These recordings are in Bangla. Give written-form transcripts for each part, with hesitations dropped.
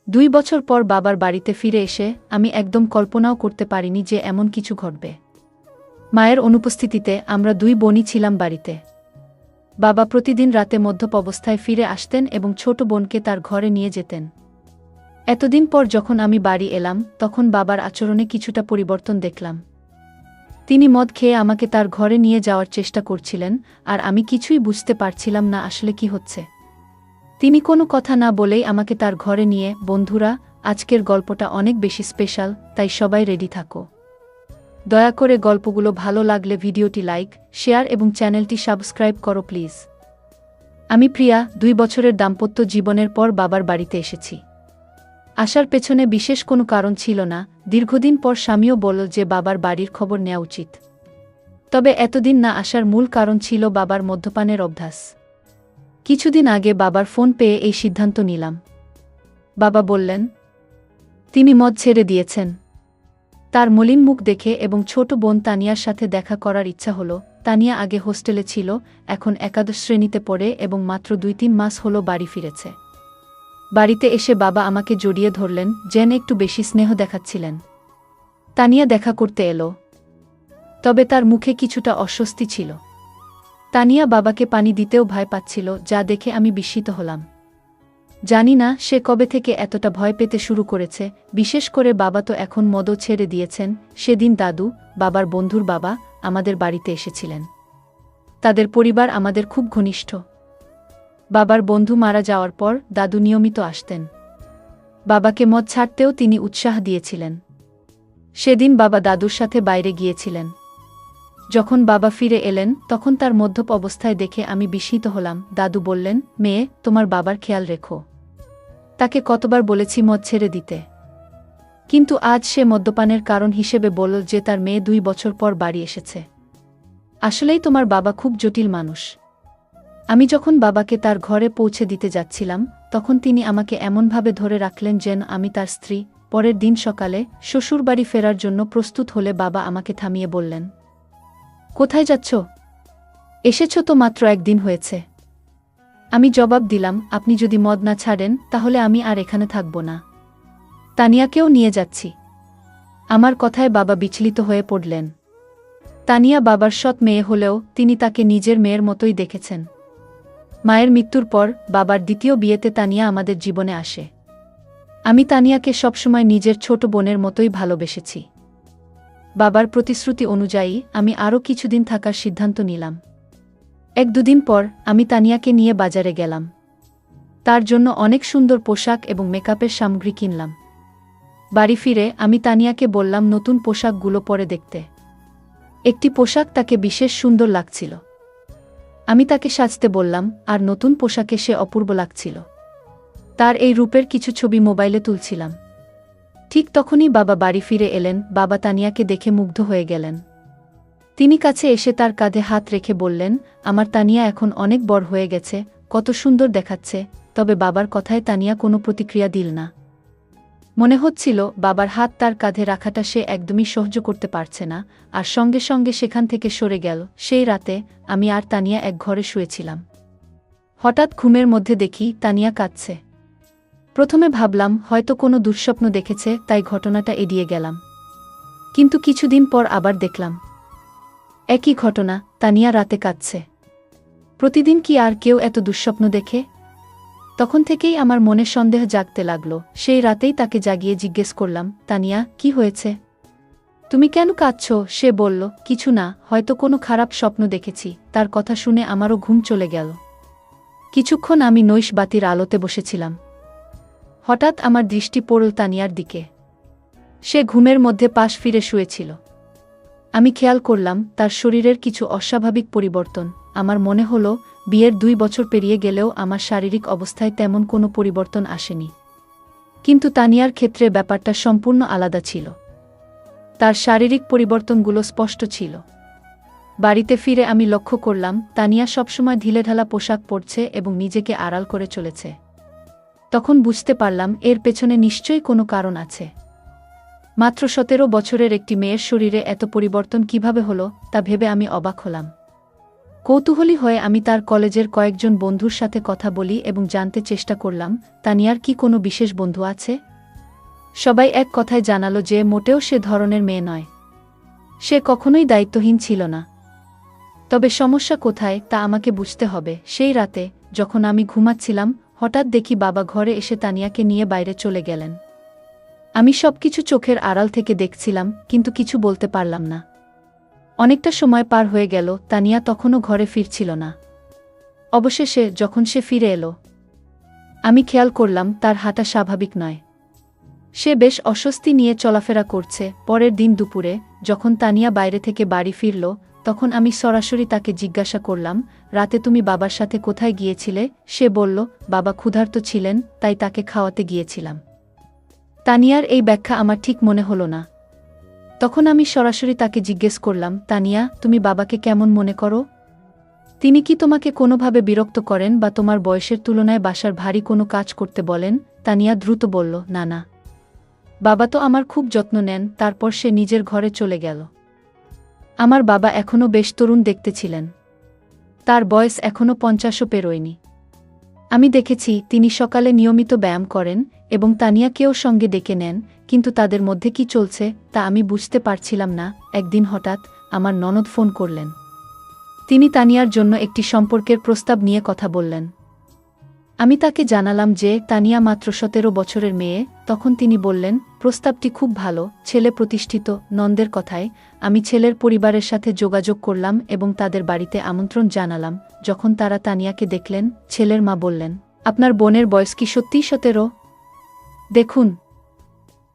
2 বছর পর বাবার বাড়িতে ফিরে এসে আমি একদম কল্পনাও করতে পারিনি যে এমন কিছু ঘটবে। মায়ের অনুপস্থিতিতে আমরা 2 বোনই ছিলাম বাড়িতে। বাবা প্রতিদিন রাতে মদ্যপ অবস্থায় ফিরে আসতেন এবং ছোট বোনকে তার ঘরে নিয়ে যেতেন। এতদিন পর যখন আমি বাড়ি এলাম তখন বাবার আচরণে কিছুটা পরিবর্তন দেখলাম। তিনি মদ খেয়ে আমাকে তার ঘরে নিয়ে যাওয়ার চেষ্টা করছিলেন, আর আমি কিছুই বুঝতে পারছিলাম না আসলে কি হচ্ছে। তিনি কোনো কথা না বলেই আমাকে তার ঘরে নিয়ে। বন্ধুরা, আজকের গল্পটা অনেক বেশি স্পেশাল, তাই সবাই রেডি থাকো। দয়া করে গল্পগুলো ভালো লাগলে ভিডিওটি লাইক, শেয়ার এবং চ্যানেলটি সাবস্ক্রাইব করো প্লিজ। আমি প্রিয়া, 2 বছরের দাম্পত্য জীবনের পর বাবার বাড়িতে এসেছি। আসার পেছনে বিশেষ কোনো কারণ ছিল না। দীর্ঘদিন পর স্বামীও বলল যে বাবার বাড়ির খবর নেওয়া উচিত। তবে এতদিন না আসার মূল কারণ ছিল বাবার মদ্যপানের অভ্যাস। কিছুদিন আগে বাবার ফোন পেয়ে এই সিদ্ধান্ত নিলাম। বাবা বললেন তিনি মদ ছেড়ে দিয়েছেন। তার মলিন মুখ দেখে এবং ছোট বোন তানিয়ার সাথে দেখা করার ইচ্ছা হলো। তানিয়া আগে হোস্টেলে ছিল, এখন একাদশ শ্রেণীতে পড়ে এবং মাত্র 2-3 মাস হলো বাড়ি ফিরেছে। বাড়িতে এসে বাবা আমাকে জড়িয়ে ধরলেন, যেন একটু বেশি স্নেহ দেখাচ্ছিলেন। তানিয়া দেখা করতে এলো, তবে তার মুখে কিছুটা অস্বস্তি ছিল। তানিয়া বাবাকে পানি দিতেও ভয় পাচ্ছিল, যা দেখে আমি বিস্মিত হলাম। জানি না সে কবে থেকে এতটা ভয় পেতে শুরু করেছে। বিশেষ করে বাবা তো এখন মদও ছেড়ে দিয়েছেন। সেদিন দাদু, বাবার বন্ধুর বাবা, আমাদের বাড়িতে এসেছিলেন। তাদের পরিবার আমাদের খুব ঘনিষ্ঠ। বাবার বন্ধু মারা যাওয়ার পর দাদু নিয়মিত আসতেন। বাবাকে মদ ছাড়তেও তিনি উৎসাহ দিয়েছিলেন। সেদিন বাবা দাদুর সাথে বাইরে গিয়েছিলেন। যখন বাবা ফিরে এলেন তখন তার মদ্যপ অবস্থায় দেখে আমি বিস্মিত হলাম। দাদু বললেন, মেয়ে, তোমার বাবার খেয়াল রেখো। তাকে কতবার বলেছি মদ ছেড়ে দিতে, কিন্তু আজ সে মদ্যপানের কারণ হিসেবে বলল যে তার মেয়ে 2 বছর পর বাড়ি এসেছে। আসলেই তোমার বাবা খুব জটিল মানুষ। আমি যখন বাবাকে তার ঘরে পৌঁছে দিতে যাচ্ছিলাম তখন তিনি আমাকে এমনভাবে ধরে রাখলেন যেন আমি তার স্ত্রী। পরের দিন সকালে শ্বশুরবাড়ি ফেরার জন্য প্রস্তুত হলে বাবা আমাকে থামিয়ে বললেন, কোথায় যাচ্ছ? এসেছ তো মাত্র 1 দিন হয়েছে। আমি জবাব দিলাম, আপনি যদি মদ না ছাড়েন তাহলে আমি আর এখানে থাকব না। তানিয়াকেও নিয়ে যাচ্ছি। আমার কথায় বাবা বিচলিত হয়ে পড়লেন। তানিয়া বাবার সৎ মেয়ে হলেও তিনি তাকে নিজের মেয়ের মতোই দেখেছেন। মায়ের মৃত্যুর পর বাবার দ্বিতীয় বিয়েতে তানিয়া আমাদের জীবনে আসে। আমি তানিয়াকে সবসময় নিজের ছোট বোনের মতোই ভালোবেসেছি। বাবার প্রতিশ্রুতি অনুযায়ী আমি আরও কিছুদিন থাকার সিদ্ধান্ত নিলাম। 1-2 দিন পর আমি তানিয়াকে নিয়ে বাজারে গেলাম। তার জন্য অনেক সুন্দর পোশাক এবং মেকআপের সামগ্রী কিনলাম। বাড়ি ফিরে আমি তানিয়াকে বললাম নতুন পোশাকগুলো পরে দেখতে। একটি পোশাক তাকে বিশেষ সুন্দর লাগছিল। আমি তাকে সাজতে বললাম, আর নতুন পোশাকে সে অপূর্ব লাগছিল। তার এই রূপের কিছু ছবি মোবাইলে তুলছিলাম। ঠিক তখনই বাবা বাড়ি ফিরে এলেন। বাবা তানিয়াকে দেখে মুগ্ধ হয়ে গেলেন। তিনি কাছে এসে তার কাঁধে হাত রেখে বললেন, আমার তানিয়া এখন অনেক বড় হয়ে গেছে, কত সুন্দর দেখাচ্ছে। তবে বাবার কথায় তানিয়া কোনো প্রতিক্রিয়া দিল না। মনে হচ্ছিল বাবার হাত তার কাঁধে রাখাটা সে একদমই সহ্য করতে পারছে না, আর সঙ্গে সঙ্গে সেখান থেকে সরে গেল। সেই রাতে আমি আর তানিয়া এক ঘরে শুয়েছিলাম। হঠাৎ ঘুমের মধ্যে দেখি তানিয়া কাঁদছে। প্রথমে ভাবলাম হয়তো কোনো দুঃস্বপ্ন দেখেছে, তাই ঘটনাটা এড়িয়ে গেলাম। কিন্তু কিছুদিন পর আবার দেখলাম একই ঘটনা, তানিয়া রাতে কাঁদছে। প্রতিদিন কি আর কেউ এত দুঃস্বপ্ন দেখে? তখন থেকেই আমার মনে সন্দেহ জাগতে লাগলো। সেই রাতেই তাকে জাগিয়ে জিজ্ঞেস করলাম, তানিয়া, কি হয়েছে? তুমি কেন কাঁদছ? সে বলল, কিছু না, হয়তো কোনো খারাপ স্বপ্ন দেখেছি। তার কথা শুনে আমারও ঘুম চলে গেল। কিছুক্ষণ আমি নৈশ বাতির আলোতে বসেছিলাম। হঠাৎ আমার দৃষ্টি পড়ল তানিয়ার দিকে। সে ঘুমের মধ্যে পাশ ফিরে শুয়েছিল। আমি খেয়াল করলাম তার শরীরের কিছু অস্বাভাবিক পরিবর্তন। আমার মনে হলো বিয়ের 2 বছর পেরিয়ে গেলেও আমার শারীরিক অবস্থায় তেমন কোনো পরিবর্তন আসেনি। কিন্তু তানিয়ার ক্ষেত্রে ব্যাপারটা সম্পূর্ণ আলাদা ছিল। তার শারীরিক পরিবর্তনগুলো স্পষ্ট ছিল। বাড়িতে ফিরে আমি লক্ষ্য করলাম তানিয়া সবসময় ঢিলেঢালা পোশাক পরছে এবং নিজেকে আড়াল করে চলেছে। তখন বুঝতে পারলাম এর পেছনে নিশ্চয়ই কোনো কারণ আছে। মাত্র 17 বছরের একটি মেয়ের শরীরে এত পরিবর্তন কিভাবে হলো তা ভেবে আমি অবাক হলাম। কৌতূহলী হয়ে আমি তার কলেজের কয়েকজন বন্ধুর সাথে কথা বলি এবং জানতে চেষ্টা করলাম তানিয়ার কি কোনো বিশেষ বন্ধু আছে। সবাই এক কথায় জানালো যে মোটেও সে ধরনের মেয়ে নয়। সে কখনোই দায়িত্বহীন ছিল না। তবে সমস্যা কোথায় তা আমাকে বুঝতে হবে। সেই রাতে যখন আমি ঘুমাচ্ছিলাম, হঠাৎ দেখি বাবা ঘরে এসে তানিয়াকে নিয়ে বাইরে চলে গেলেন। আমি সবকিছু চোখের আড়াল থেকে দেখছিলাম, কিন্তু কিছু বলতে পারলাম না। অনেকটা সময় পার হয়ে গেল, তানিয়া তখনও ঘরে ফিরছিল না। অবশেষে যখন সে ফিরে এলো, আমি খেয়াল করলাম তার হাঁটা স্বাভাবিক নয়। সে বেশ অস্বস্তি নিয়ে চলাফেরা করছে। পরের দিন দুপুরে যখন তানিয়া বাইরে থেকে বাড়ি ফিরল, তখন আমি সরাসরি তাকে জিজ্ঞাসা করলাম, রাতে তুমি বাবার সাথে কোথায় গিয়েছিলে? সে বলল, বাবা ক্ষুধার্ত ছিলেন, তাই তাকে খাওয়াতে গিয়েছিলাম। তানিয়ার এই ব্যাখ্যা আমার ঠিক মনে হলো না। তখন আমি সরাসরি তাকে জিজ্ঞেস করলাম, তানিয়া, তুমি বাবাকে কেমন মনে করো? তিনি কি তোমাকে কোনোভাবে বিরক্ত করেন বা তোমার বয়সের তুলনায় বাসার ভারী কোনো কাজ করতে বলেন? তানিয়া দ্রুত বলল, না না, বাবা তো আমার খুব যত্ন নেন। তারপর সে নিজের ঘরে চলে গেল। আমার বাবা এখনও বেশ তরুণ দেখতে ছিলেন। তার বয়স এখনও 50ও পেরোয়নি। আমি দেখেছি তিনি সকালে নিয়মিত ব্যায়াম করেন এবং তানিয়াকেও সঙ্গে ডেকে নেন, কিন্তু তাদের মধ্যে কি চলছে তা আমি বুঝতে পারছিলাম না। একদিন হঠাৎ আমার ননদ ফোন করলেন। তিনি তানিয়ার জন্য একটি সম্পর্কের প্রস্তাব নিয়ে কথা বললেন। আমি তাকে জানালাম যে তানিয়া মাত্র 17 বছরের মেয়ে। তখন তিনি বললেন, প্রস্তাবটি খুব ভালো, ছেলে প্রতিষ্ঠিত। নন্দের কথায় আমি ছেলের পরিবারের সাথে যোগাযোগ করলাম এবং তাদের বাড়িতে আমন্ত্রণ জানালাম। যখন তারা তানিয়াকে দেখলেন, ছেলের মা বললেন, আপনার বোনের বয়স কি সত্যিই 17? দেখুন,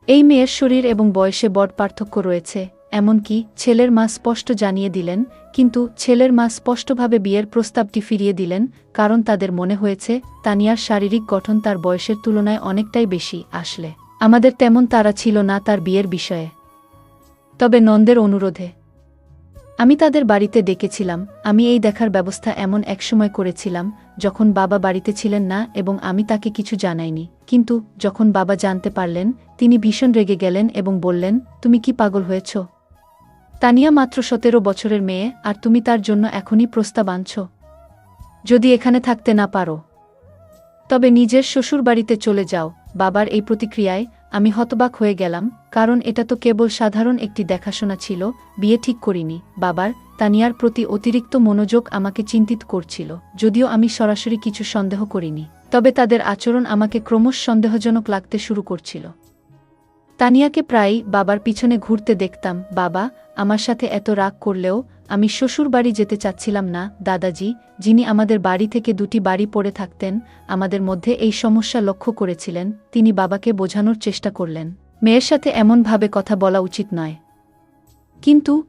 এই মেয়ের শরীর এবং বয়সে বড় পার্থক্য রয়েছে। এমনকি ছেলের মা স্পষ্ট জানিয়ে দিলেন, কিন্তু ছেলের মা স্পষ্টভাবে বিয়ের প্রস্তাবটি ফিরিয়ে দিলেন, কারণ তাদের মনে হয়েছে তানিয়ার শারীরিক গঠন তার বয়সের তুলনায় অনেকটাই বেশি। আসলে আমাদের তেমন তাড়া ছিল না তার বিয়ের বিষয়ে। তবে নন্দের অনুরোধে আমি তাদের বাড়িতে ডেকেছিলাম। আমি এই দেখার ব্যবস্থা এমন এক সময় করেছিলাম যখন বাবা বাড়িতে ছিলেন না এবং আমি তাকে কিছু জানাইনি। কিন্তু যখন বাবা জানতে পারলেন, তিনি ভীষণ রেগে গেলেন এবং বললেন, তুমি কি পাগল হয়েছ? তানিয়া মাত্র 17 বছরের মেয়ে, আর তুমি তার জন্য এখনই প্রস্তাব আনছ? যদি এখানে থাকতে না পারো, তবে নিজের শ্বশুরবাড়িতে চলে যাও। বাবার এই প্রতিক্রিয়ায় আমি হতবাক হয়ে গেলাম, কারণ এটা তো কেবল সাধারণ একটি দেখাশোনা ছিল, বিয়ে ঠিক করিনি। বাবার তানিয়ার প্রতি অতিরিক্ত মনোযোগ আমাকে চিন্তিত করছিল। যদিও আমি সরাসরি কিছু সন্দেহ করিনি, তবে তাদের আচরণ আমাকে ক্রমশ সন্দেহজনক লাগতে শুরু করছিল। তানিয়াকে প্রায়ই বাবার পিছনে ঘুরতে দেখতাম। বাবা আমার সাথে এত রাগ করলেও আমি শ্বশুর বাড়ি যেতে চাচ্ছিলাম না। দাদাজি, যিনি আমাদের বাড়ি থেকে 2টি বাড়ি পড়ে থাকতেন, আমাদের মধ্যে এই সমস্যা লক্ষ্য করেছিলেন। তিনি বাবাকে বোঝানোর চেষ্টা করলেন, মেয়ের সাথে এমনভাবে কথা বলা উচিত নয়।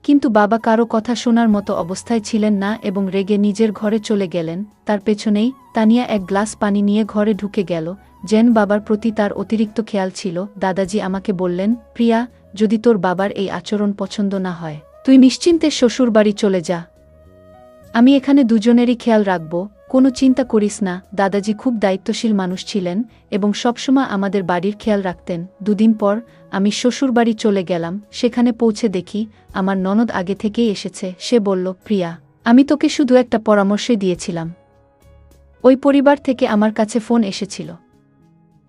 কিন্তু বাবা কারো কথা শোনার মতো অবস্থায় ছিলেন না এবং রেগে নিজের ঘরে চলে গেলেন। তার পেছনেই তানিয়া এক গ্লাস পানি নিয়ে ঘরে ঢুকে গেল, যেন বাবার প্রতি তার অতিরিক্ত খেয়াল ছিল। দাদাজি আমাকে বললেন, প্রিয়া, যদি তোর বাবার এই আচরণ পছন্দ না হয়, তুই নিশ্চিন্তে শ্বশুরবাড়ি চলে যা। আমি এখানে দুজনেরই খেয়াল রাখব, কোনো চিন্তা করিস না। দাদাজি খুব দায়িত্বশীল মানুষ ছিলেন এবং সবসময় আমাদের বাড়ির খেয়াল রাখতেন। 2 দিন পর আমি শ্বশুরবাড়ি চলে গেলাম। সেখানে পৌঁছে দেখি আমার ননদ আগে থেকেই এসেছে। সে বলল, প্রিয়া, আমি তোকে শুধু একটা পরামর্শই দিয়েছিলাম। ওই পরিবার থেকে আমার কাছে ফোন এসেছিল।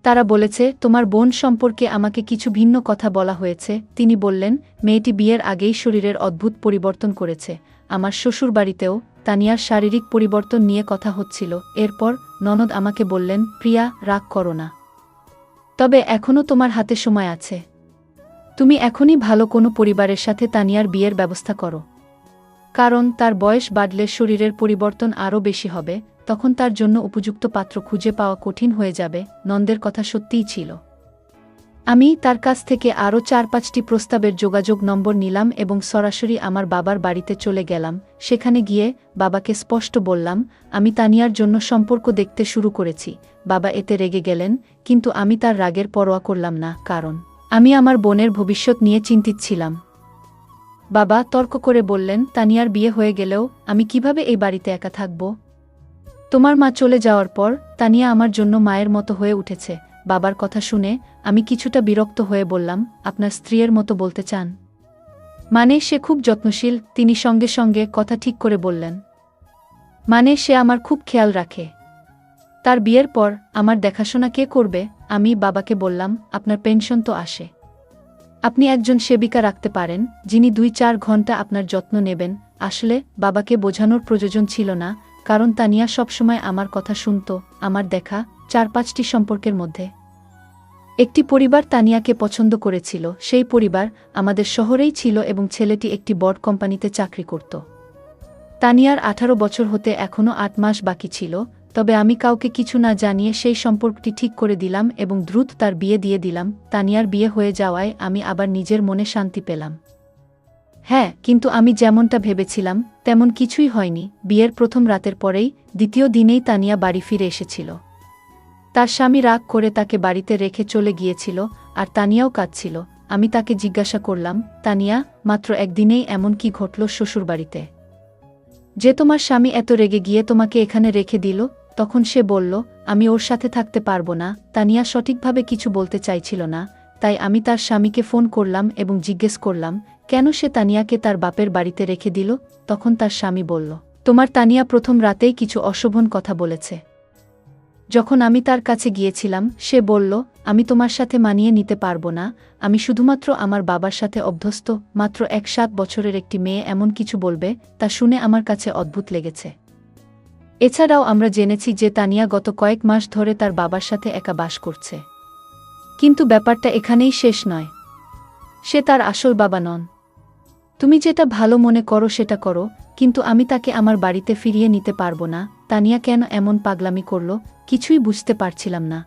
তারা বলেছে তোমার বোন সম্পর্কে আমাকে কিছু ভিন্ন কথা বলা হয়েছে। তিনি বললেন, মেয়েটি বিয়ের আগেই শরীরের অদ্ভুত পরিবর্তন করেছে। আমার শ্বশুরবাড়িতেও তানিয়ার শারীরিক পরিবর্তন নিয়ে কথা হচ্ছিল। এরপর ননদ আমাকে বললেন, প্রিয়া, রাগ করো না, তবে এখনও তোমার হাতে সময় আছে। তুমি এখনই ভালো কোনো পরিবারের সাথে তানিয়ার বিয়ের ব্যবস্থা করো, কারণ তার বয়স বাড়লে শরীরের পরিবর্তন আরও বেশি হবে। তখন তার জন্য উপযুক্ত পাত্র খুঁজে পাওয়া কঠিন হয়ে যাবে। নন্দের কথা সত্যিই ছিল। আমি তার কাছ থেকে আরও 4-5টি প্রস্তাবের যোগাযোগ নম্বর নিলাম এবং সরাসরি আমার বাবার বাড়িতে চলে গেলাম। সেখানে গিয়ে বাবাকে স্পষ্ট বললাম, আমি তানিয়ার জন্য সম্পর্ক দেখতে শুরু করেছি। বাবা এতে রেগে গেলেন, কিন্তু আমি তার রাগের পরোয়া করলাম না, কারণ আমি আমার বোনের ভবিষ্যৎ নিয়ে চিন্তিত ছিলাম। বাবা তর্ক করে বললেন, তানিয়ার বিয়ে হয়ে গেলেও আমি কিভাবে এই বাড়িতে একা থাকব? তোমার মা চলে যাওয়ার পর তানিয়া আমার জন্য মায়ের মতো হয়ে উঠেছে। বাবার কথা শুনে আমি কিছুটা বিরক্ত হয়ে বললাম, আপনার স্ত্রীর মতো বলতে চান? মানে সে খুব যত্নশীল। তিনি সঙ্গে সঙ্গে কথা ঠিক করে বললেন, মানে সে আমার খুব খেয়াল রাখে। তার বিয়ের পর আমার দেখাশোনা কে করবে? আমি বাবাকে বললাম, আপনার পেনশন তো আসে, আপনি একজন সেবিকা রাখতে পারেন যিনি 2-4 ঘন্টা আপনার যত্ন নেবেন। আসলে বাবাকে বোঝানোর প্রয়োজন ছিল না, কারণ তানিয়া সবসময় আমার কথা শুনত। আমার দেখা 4-5টি সম্পর্কের মধ্যে একটি পরিবার তানিয়াকে পছন্দ করেছিল। সেই পরিবার আমাদের শহরেই ছিল এবং ছেলেটি একটি বড় কোম্পানিতে চাকরি করত। তানিয়ার 18 বছর হতে এখনও 8 মাস বাকি ছিল, তবে আমি কাউকে কিছু না জানিয়ে সেই সম্পর্কটি ঠিক করে দিলাম এবং দ্রুত তার বিয়ে দিয়ে দিলাম। তানিয়ার বিয়ে হয়ে যাওয়ায় আমি আবার নিজের মনে শান্তি পেলাম। হ্যাঁ, কিন্তু আমি যেমনটা ভেবেছিলাম তেমন কিছুই হয়নি। বিয়ের প্রথম রাতের পরেই দ্বিতীয় দিনেই তানিয়া বাড়ি ফিরে এসেছিল। তার স্বামী রাগ করে তাকে বাড়িতে রেখে চলে গিয়েছিল, আর তানিয়াও কাঁদছিল। আমি তাকে জিজ্ঞাসা করলাম, তানিয়া, মাত্র একদিনেই এমন কি ঘটল শ্বশুরবাড়িতে যে তোমার স্বামী এত রেগে গিয়ে তোমাকে এখানে রেখে দিল? তখন সে বলল, আমি ওর সাথে থাকতে পারবো না। তানিয়া সঠিকভাবে কিছু বলতে চাইছিল না, তাই আমি তার স্বামীকে ফোন করলাম এবং জিজ্ঞেস করলাম কেন সে তানিয়াকে তার বাপের বাড়িতে রেখে দিল। তখন তার স্বামী বলল, তোমার তানিয়া প্রথম রাতেই কিছু অশোভন কথা বলেছে। যখন আমি তার কাছে গিয়েছিলাম সে বলল, আমি তোমার সাথে মানিয়ে নিতে পারবো না, আমি শুধুমাত্র আমার বাবার সাথে অভ্যস্ত। মাত্র 7 বছরের একটি মেয়ে এমন কিছু বলবে, তা শুনে আমার কাছে অদ্ভুত লেগেছে। এছাড়াও আমরা জেনেছি যে তানিয়া গত কয়েক মাস ধরে তার বাবার সাথে একা বাস করছে। কিন্তু ব্যাপারটা এখানেই শেষ নয়, সে তার আসল বাবা নন। তুমি যেটা ভালো মনে করো সেটা করো, কিন্তু আমি তাকে আমার বাড়িতে ফিরিয়ে নিতে পারবো না। তানিয়া কেন এমন পাগলামি করল কিছুই বুঝতে পারছিলাম না।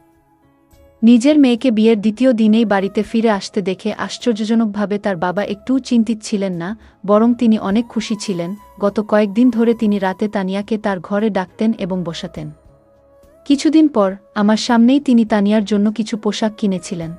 নিজের মেয়েকে বিয়ের দ্বিতীয় দিনেই বাড়িতে ফিরে আসতে দেখে আশ্চর্যজনকভাবে তার বাবা একটুও চিন্তিত ছিলেন না, বরং তিনি অনেক খুশি ছিলেন। গত কয়েকদিন ধরে তিনি রাতে তানিয়াকে তার ঘরে ডাকতেন এবং বসাতেন। কিছুদিন পর আমার সামনেই তিনি তানিয়ার জন্য কিছু পোশাক কিনেছিলেন,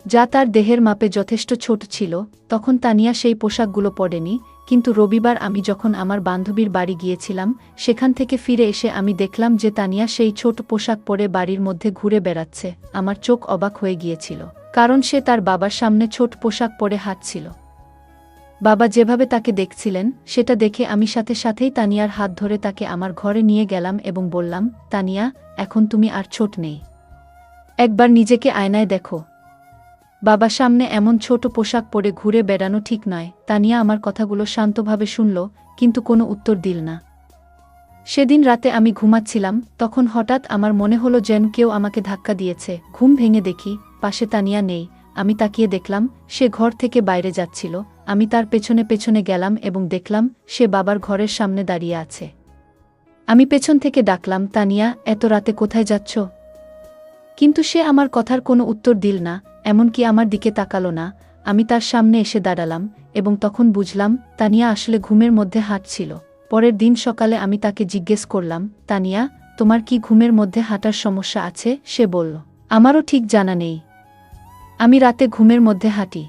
যা তার দেহের মাপে যথেষ্ট ছোট ছিল। তখন তানিয়া সেই পোশাকগুলো পরেনি, কিন্তু রবিবার আমি যখন আমার বান্ধবীর বাড়ি গিয়েছিলাম সেখান থেকে ফিরে এসে আমি দেখলাম যে তানিয়া সেই ছোট পোশাক পরে বাড়ির মধ্যে ঘুরে বেড়াচ্ছে। আমার চোখ অবাক হয়ে গিয়েছিল, কারণ সে তার বাবার সামনে ছোট পোশাক পরে হাঁটছিল। বাবা যেভাবে তাকে দেখছিলেন সেটা দেখে আমি সাথে সাথেই তানিয়ার হাত ধরে তাকে আমার ঘরে নিয়ে গেলাম এবং বললাম, তানিয়া, এখন তুমি আর ছোট নেই, একবার নিজেকে আয়নায় দেখো। বাবা সামনে এমন ছোট পোশাক পরে ঘুরে বেড়ানো ঠিক নয়। তানিয়া আমার কথাগুলো শান্তভাবে শুনল, কিন্তু কোনো উত্তর দিল না। সেদিন রাতে আমি ঘুমাচ্ছিলাম, তখন হঠাৎ আমার মনে হলো যেন কেউ আমাকে ধাক্কা দিয়েছে। ঘুম ভেঙে দেখি পাশে তানিয়া নেই। আমি তাকিয়ে দেখলাম সে ঘর থেকে বাইরে যাচ্ছিল। আমি তার পেছনে পেছনে গেলাম এবং দেখলাম সে বাবার ঘরের সামনে দাঁড়িয়ে আছে। আমি পেছন থেকে ডাকলাম, তানিয়া, এত রাতে কোথায় যাচ্ছ? কিন্তু সে আমার কথার কোনো উত্তর দিল না, এমনকি আমার দিকে তাকালো না। আমি তার সামনে এসে দাঁড়ালাম এবং তখন বুঝলাম তানিয়া আসলে ঘুমের মধ্যে হাঁটছিল। পরের দিন সকালে আমি তাকে জিজ্ঞেস করলাম, তানিয়া, তোমার কি ঘুমের মধ্যে হাঁটার সমস্যা আছে? সে বলল, আমারও ঠিক জানা নেই, আমি রাতে ঘুমের মধ্যে হাঁটি,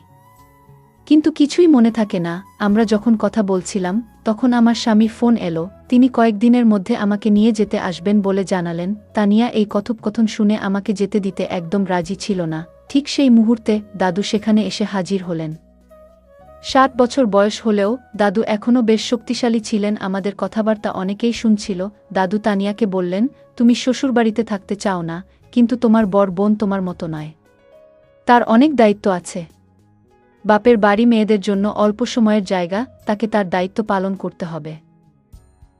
কিন্তু কিছুই মনে থাকে না। আমরা যখন কথা বলছিলাম তখন আমার স্বামীর ফোন এলো। তিনি কয়েকদিনের মধ্যে আমাকে নিয়ে যেতে আসবেন বলে জানালেন। তানিয়া এই কথোপকথন শুনে আমাকে যেতে দিতে একদম রাজি ছিল না। ঠিক সেই মুহূর্তে দাদু সেখানে এসে হাজির হলেন। 7 বছর বয়স হলেও দাদু এখনও বেশ শক্তিশালী ছিলেন। আমাদের কথাবার্তা অনেকেই শুনছিল। দাদু তানিয়াকে বললেন, তুমি শ্বশুরবাড়িতে থাকতে চাও না, কিন্তু তোমার বড় বোন তোমার মতো নয়, তার অনেক দায়িত্ব আছে। বাপের বাড়ি মেয়েদের জন্য অল্প সময়ের জায়গা, তাকে তার দায়িত্ব পালন করতে হবে,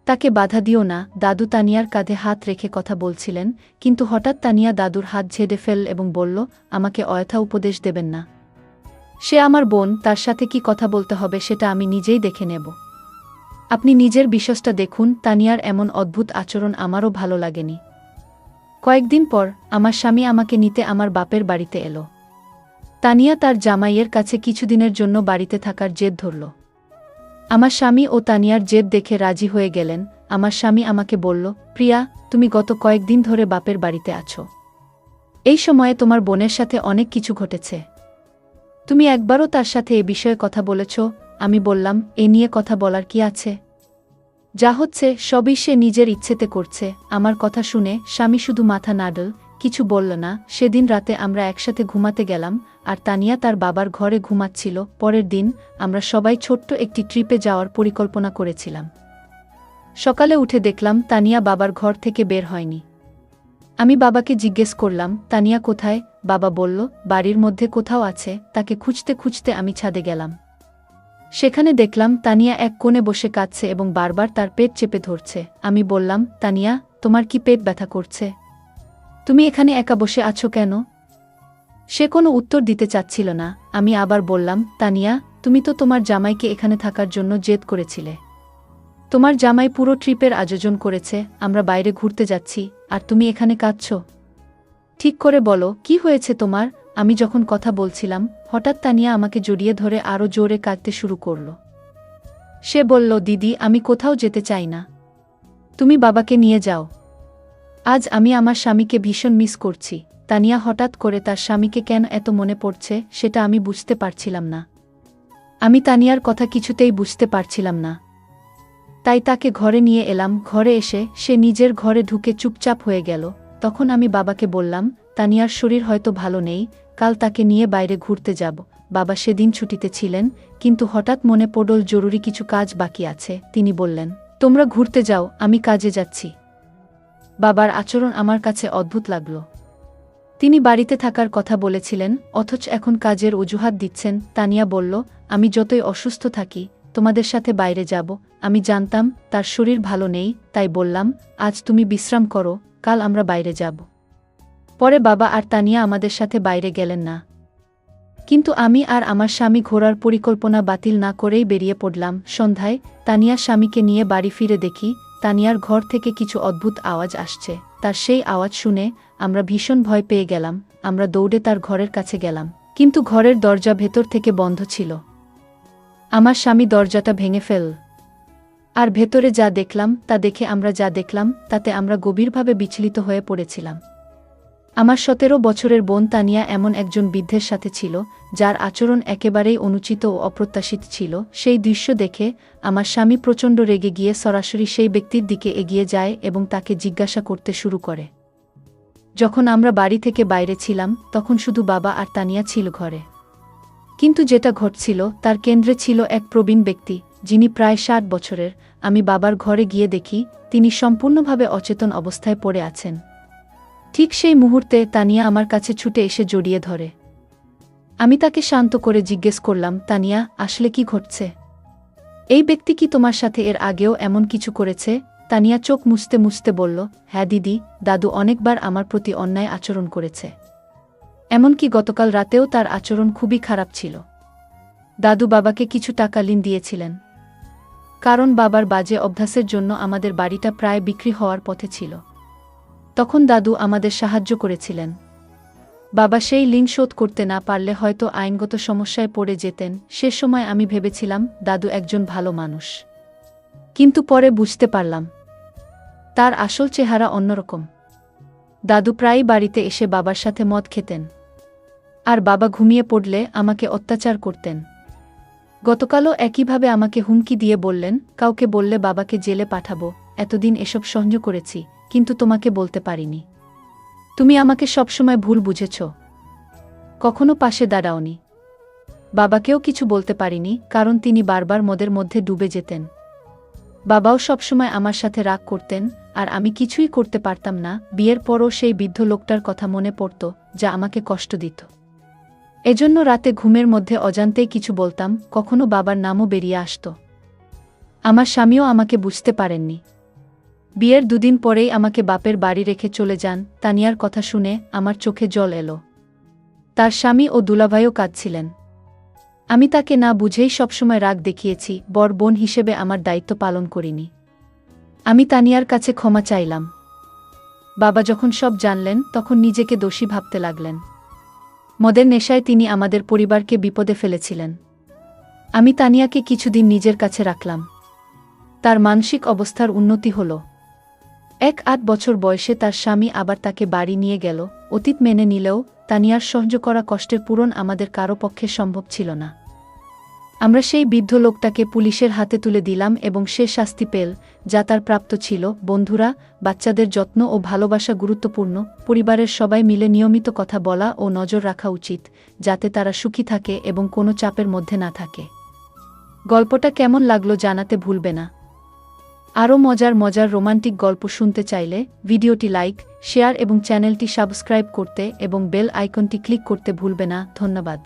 তাকে বাধা দিও না। দাদু তানিয়ার কাঁধে হাত রেখে কথা বলছিলেন, কিন্তু হঠাৎ তানিয়া দাদুর হাত ঝেড়ে ফেল এবং বলল, আমাকে অযথা উপদেশ দেবেন না, সে আমার বোন, তার সাথে কি কথা বলতে হবে সেটা আমি নিজেই দেখে নেব। আপনি নিজের বিশ্বাসটা দেখুন। তানিয়ার এমন অদ্ভুত আচরণ আমারও ভালো লাগেনি। কয়েকদিন পর আমার স্বামী আমাকে নিতে আমার বাপের বাড়িতে এলো। তানিয়া তার জামাইয়ের কাছে কিছুদিনের জন্য বাড়িতে থাকার জেদ ধরল। আমার স্বামী ও তানিয়ার জেদ দেখে রাজি হয়ে গেলেন। আমার স্বামী আমাকে বলল, প্রিয়া, তুমি গত কয়েকদিন ধরে বাপের বাড়িতে আছো। এই সময়ে তোমার বোনের সাথে অনেক কিছু ঘটেছে। তুমি একবারও তার সাথে এ বিষয়ে কথা বলেছ? আমি বললাম, এ নিয়ে কথা বলার কি আছে? যা হচ্ছে সবই সে নিজের ইচ্ছেতে করছে। আমার কথা শুনে স্বামী শুধু মাথা নাড়ল, কিছু বলল না। সেদিন রাতে আমরা একসাথে ঘুমাতে গেলাম, আর তানিয়া তার বাবার ঘরে ঘুমাচ্ছিল। পরের দিন আমরা সবাই ছোট্ট একটি ট্রিপে যাওয়ার পরিকল্পনা করেছিলাম। সকালে উঠে দেখলাম তানিয়া বাবার ঘর থেকে বের হয়নি। আমি বাবাকে জিজ্ঞেস করলাম, তানিয়া কোথায়? বাবা বলল, বাড়ির মধ্যে কোথাও আছে। তাকে খুঁজতে খুঁজতে আমি ছাদে গেলাম। সেখানে দেখলাম তানিয়া এক কোণে বসে কাঁদছে এবং বারবার তার পেট চেপে ধরছে। আমি বললাম, তানিয়া, তোমার কি পেট ব্যথা করছে? তুমি এখানে একা বসে আছো কেন? সে কোনো উত্তর দিতে চাচ্ছিল না। আমি আবার বললাম, তানিয়া, তুমি তো তোমার জামাইকে এখানে থাকার জন্য জেদ করেছিলে। তোমার জামাই পুরো ট্রিপের আয়োজন করেছে, আমরা বাইরে ঘুরতে যাচ্ছি, আর তুমি এখানে কাঁদছ। ঠিক করে বলো, কি হয়েছে তোমার? আমি যখন কথা বলছিলাম, হঠাৎ তানিয়া আমাকে জড়িয়ে ধরে আরও জোরে কাঁদতে শুরু করল। সে বলল, দিদি, আমি কোথাও যেতে চাই না। তুমি বাবাকে নিয়ে যাও। আজ আমি আমার স্বামীকে ভীষণ মিস করছি। তানিয়া হঠাৎ করে তার স্বামীকে কেন এত মনে পড়ছে সেটা আমি বুঝতে পারছিলাম না। আমি তানিয়ার কথা কিছুতেই বুঝতে পারছিলাম না। তাই তাকে ঘরে নিয়ে এলাম। ঘরে এসে সে নিজের ঘরে ঢুকে চুপচাপ হয়ে গেল। তখন আমি বাবাকে বললাম, তানিয়ার শরীর হয়তো ভালো নেই, কাল তাকে নিয়ে বাইরে ঘুরতে যাব। বাবা সেদিন ছুটিতে ছিলেন, কিন্তু হঠাৎ মনে পড়ল জরুরি কিছু কাজ বাকি আছে। তিনি বললেন, তোমরা ঘুরতে যাও, আমি কাজে যাচ্ছি। বাবার আচরণ আমার কাছে অদ্ভুত লাগল। তিনি বাড়িতে থাকার কথা বলেছিলেন, অথচ এখন কাজের অজুহাত দিচ্ছেন। তানিয়া বলল, আমি যতই অসুস্থ থাকি, তোমাদের সাথে বাইরে যাব। আমি জানতাম তার শরীর ভালো নেই, তাই বললাম, আজ তুমি বিশ্রাম করো, কাল আমরা বাইরে যাব। পরে বাবা আর তানিয়া আমাদের সাথে বাইরে গেলেন না। কিন্তু আমি আর আমার স্বামী ঘোরার পরিকল্পনা বাতিল না করেই বেরিয়ে পড়লাম। সন্ধ্যায় তানিয়ার স্বামীকে নিয়ে বাড়ি ফিরে দেখি তানিয়ার ঘর থেকে কিছু অদ্ভুত আওয়াজ আসছে। তার সেই আওয়াজ শুনে আমরা ভীষণ ভয় পেয়ে গেলাম। আমরা দৌড়ে তার ঘরের কাছে গেলাম, কিন্তু ঘরের দরজা ভেতর থেকে বন্ধ ছিল। আমার স্বামী দরজাটা ভেঙে ফেল। আর ভেতরে যা দেখলাম তা দেখে আমরা যা দেখলাম তাতে আমরা গভীরভাবে বিচলিত হয়ে পড়েছিলাম। আমার 17 বছরের বোন তানিয়া এমন একজন বৃদ্ধের সাথে ছিল, যার আচরণ একেবারেই অনুচিত ও অপ্রত্যাশিত ছিল। সেই দৃশ্য দেখে আমার স্বামী প্রচণ্ড রেগে গিয়ে সরাসরি সেই ব্যক্তির দিকে এগিয়ে যায় এবং তাকে জিজ্ঞাসা করতে শুরু করে। যখন আমরা বাড়ি থেকে বাইরে ছিলাম, তখন শুধু বাবা আর তানিয়া ছিল ঘরে। কিন্তু যেটা ঘটছিল তার কেন্দ্রে ছিল এক প্রবীণ ব্যক্তি, যিনি প্রায় 60 বছরের। আমি বাবার ঘরে গিয়ে দেখি তিনি সম্পূর্ণভাবে অচেতন অবস্থায় পড়ে আছেন। ঠিক সেই মুহূর্তে তানিয়া আমার কাছে ছুটে এসে জড়িয়ে ধরে। আমি তাকে শান্ত করে জিজ্ঞেস করলাম, তানিয়া, আসলে কি ঘটছে? এই ব্যক্তি কি তোমার সাথে এর আগেও এমন কিছু করেছে? তানিয়া চোখ মুছতে মুছতে বলল, হ্যাঁ দিদি, দাদু অনেকবার আমার প্রতি অন্যায় আচরণ করেছে। এমনকি গতকাল রাতেও তার আচরণ খুবই খারাপ ছিল। দাদু বাবাকে কিছু টাকা ঋণ দিয়েছিলেন, কারণ বাবার বাজে অভ্যাসের জন্য আমাদের বাড়িটা প্রায় বিক্রি হওয়ার পথে ছিল। তখন দাদু আমাদের সাহায্য করেছিলেন। বাবা সেই ঋণ শোধ করতে না পারলে হয়তো আইনগত সমস্যায় পড়ে যেতেন। সে সময় আমি ভেবেছিলাম দাদু একজন ভালো মানুষ, কিন্তু পরে বুঝতে পারলাম তার আসল চেহারা অন্যরকম। দাদু প্রায়ই বাড়িতে এসে বাবার সাথে মদ খেতেন, আর বাবা ঘুমিয়ে পড়লে আমাকে অত্যাচার করতেন। গতকালও একইভাবে আমাকে হুমকি দিয়ে বললেন, কাউকে বললে বাবাকে জেলে পাঠাবো। এতদিন এসব সহ্য করেছি, কিন্তু তোমাকে বলতে পারিনি। তুমি আমাকে সবসময় ভুল বুঝেছ, কখনো পাশে দাঁড়াওনি। বাবাকেও কিছু বলতে পারিনি, কারণ তিনি বারবার মদের মধ্যে ডুবে যেতেন। বাবাও সবসময় আমার সাথে রাগ করতেন, আর আমি কিছুই করতে পারতাম না। বিয়ের পরও সেই বৃদ্ধ লোকটার কথা মনে পড়ত, যা আমাকে কষ্ট দিত। এজন্য রাতে ঘুমের মধ্যে অজান্তেই কিছু বলতাম, কখনো বাবার নামও বেরিয়ে আসত। আমার স্বামীও আমাকে বুঝতে পারেননি। বিয়ের 2 দিন পরেই আমাকে বাপের বাড়ি রেখে চলে যান। তানিয়ার কথা শুনে আমার চোখে জল এলো। তার স্বামী ও দুলাভাইও কাঁদছিলেন। আমি তাকে না বুঝেই সবসময় রাগ দেখিয়েছি, বড় বোন হিসেবে আমার দায়িত্ব পালন করিনি। আমি তানিয়ার কাছে ক্ষমা চাইলাম। বাবা যখন সব জানলেন, তখন নিজেকে দোষী ভাবতে লাগলেন। মদের নেশায় তিনি আমাদের পরিবারকে বিপদে ফেলেছিলেন। আমি তানিয়াকে কিছুদিন নিজের কাছে রাখলাম। তার মানসিক অবস্থার উন্নতি হল। 8 বছর বয়সে তার স্বামী আবার তাকে বাড়ি নিয়ে গেল। অতীত মেনে নিলেও তানিয়ার সহ্য করা কষ্টের পূরণ আমাদের কারো পক্ষে সম্ভব ছিল না। আমরা সেই বৃদ্ধ লোকটাকে পুলিশের হাতে তুলে দিলাম এবং সে শাস্তি পেল, যা তার প্রাপ্ত ছিল। বন্ধুরা, বাচ্চাদের যত্ন ও ভালোবাসা গুরুত্বপূর্ণ। পরিবারের সবাই মিলে নিয়মিত কথা বলা ও নজর রাখা উচিত, যাতে তারা সুখী থাকে এবং কোনো চাপের মধ্যে না থাকে। গল্পটা কেমন লাগলো জানাতে ভুলবে না। আরও মজার মজার রোমান্টিক গল্প শুনতে চাইলে ভিডিওটি লাইক, শেয়ার এবং চ্যানেলটি সাবস্ক্রাইব করতে এবং বেল আইকনটি ক্লিক করতে ভুলবে না। ধন্যবাদ।